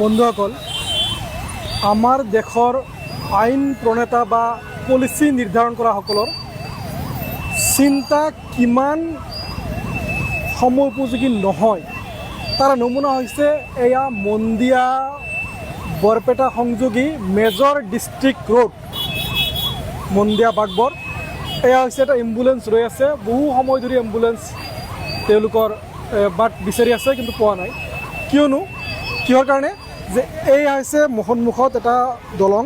বন্ধুসকল, আমাৰ দেশৰ আইন প্ৰণেতা বা পলিচি নিৰ্ধাৰণ কৰা সকলৰ চিন্তা কিমান সময় উপযোগী নহয় তাৰ নমুনা হৈছে এয়া মন্দিয়া বৰপেটা সংযোগী major district road, Mandia Bagbar. এয়া হৈছে এটা এম্বুলেঞ্চ ৰৈ আছে, বহু সময় ধৰি এম্বুলেঞ্চ তেওঁলোকৰ বাট বিচাৰি আছে কিন্তু পোৱা নাই। কিহৰ কাৰণে যে এয়া হৈছে সন্মুখত এটা দলং,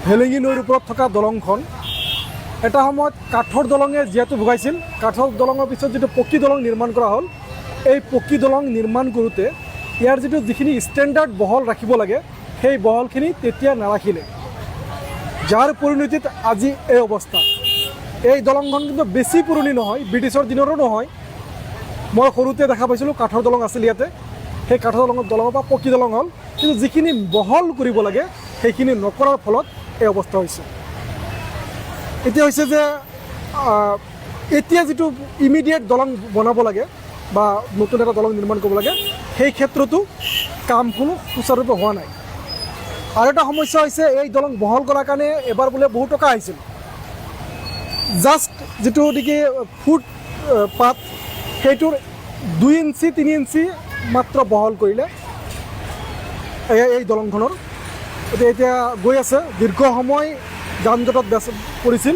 ভেলেঙি নৈৰ ওপৰত থকা দলংখন এটা সময়ত কাঠৰ দলঙে যিহেতু ভোগাইছিল। কাঠৰ দলঙৰ পিছত যিটো পকী দলং নিৰ্মাণ কৰা হ'ল, এই পকী দলং নিৰ্মাণ কৰোঁতে ইয়াৰ যিখিনি ষ্টেণ্ডাৰ্ড বহল ৰাখিব লাগে সেই বহলখিনি তেতিয়া নাৰাখিলে, যাৰ পৰিণতিত আজি এই অৱস্থা। এই দলংখন কিন্তু বেছি পুৰণি নহয়, ব্ৰিটিছৰ দিনৰো নহয়। মই সৰুতে দেখা পাইছিলোঁ কাঠৰ দলং আছিল ইয়াতে, সেই কাঠৰ দলঙৰ পৰা পকী দলং হ'ল, কিন্তু যিখিনি বহল কৰিব লাগে সেইখিনি নকৰাৰ ফলত এই অৱস্থা হৈছে। এতিয়া হৈছে যে এতিয়া যিটো ইমিডিয়েট দলং বনাব লাগে বা নতুন এটা দলং নিৰ্মাণ কৰিব লাগে, সেই ক্ষেত্ৰতো কাম কোনো সুচাৰুৰূপে হোৱা নাই। আৰু এটা সমস্যা হৈছে এই দলং বহল কৰাৰ কাৰণে এবাৰ বোলে বহু টকা আহিছিল। জাষ্ট যিটো নেকি ফুটপাথ সেইটোৰ 2 ইঞ্চি 3 ইঞ্চি মাত্ৰ বহল কৰিলে এই দলংখনৰ। এতিয়া গৈ আছে, দীৰ্ঘ সময় যান জঁটত পৰিছিল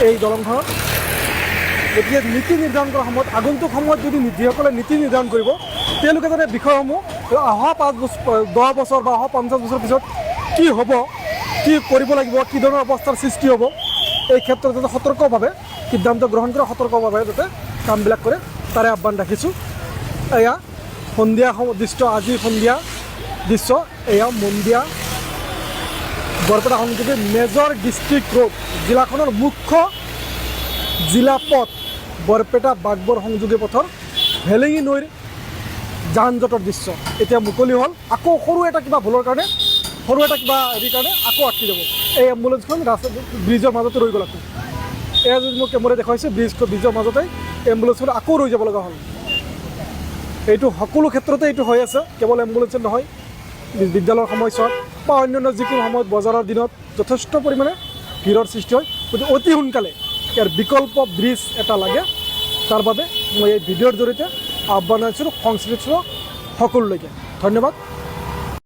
এই দলংখনত। গতিকে নীতি নিৰ্ধাৰণ কৰাৰ সময়ত, আগন্তুক সময়ত যদি নীতিসকলে নীতি নিৰ্ধাৰণ কৰিব, তেওঁলোকে যাতে বিষয়সমূহ অহা 10 বছৰ বা অহা 50 বছৰ পিছত কি হ'ব, কি কৰিব লাগিব, কি ধৰণৰ অৱস্থাৰ সৃষ্টি হ'ব, এই ক্ষেত্ৰত যাতে সতৰ্কভাৱে সিদ্ধান্ত গ্ৰহণ কৰে, সতৰ্কভাৱে যাতে কামবিলাক কৰে, তাৰে আহ্বান ৰাখিছোঁ। এয়া সন্ধিয়া দৃশ্য, আজি সন্ধিয়া দৃশ্য। এয়া মন্দিয়া বৰপেটা সংযোগী মেজৰ ডিষ্ট্ৰিক্ট ৰোড, জিলাখনৰ মুখ্য জিলা পথ বৰপেটা বাগবৰ সংযোগী পথৰ ভেলেঙি নৈৰ যান জঁটৰ দৃশ্য। এতিয়া মুকলি হ'ল, আকৌ সৰু এটা কিবা ভুলৰ কাৰণে, সৰু এটা কিবা হেৰিৰ কাৰণে আকৌ আটকি যাব। এই এম্বুলেঞ্চখন ব্ৰিজৰ মাজতে ৰৈ গ'ল। আকৌ এয়া যদি মোক কেমেৰাই দেখুৱাইছে, ব্ৰিজৰ মাজতে এম্বুলেঞ্চখন আকৌ ৰৈ যাব লগা হ'ল। এইটো সকলো ক্ষেত্ৰতে এইটো হৈ আছে, কেৱল এম্বুলেঞ্চত নহয়, বিদ্যালয়ৰ সময়ছোৱাত বা অন্যান্য যিকোনো সময়ত বজাৰৰ দিনত যথেষ্ট পৰিমাণে ভিৰৰ সৃষ্টি হয়। গতিকে অতি সোনকালে ইয়াৰ বিকল্প ব্ৰিজ এটা লাগে। তাৰ বাবে মই এই ভিডিঅ'ৰ জৰিয়তে আহ্বান জনাইছিলোঁ সংশ্লিষ্ট সকলোলৈকে। ধন্যবাদ।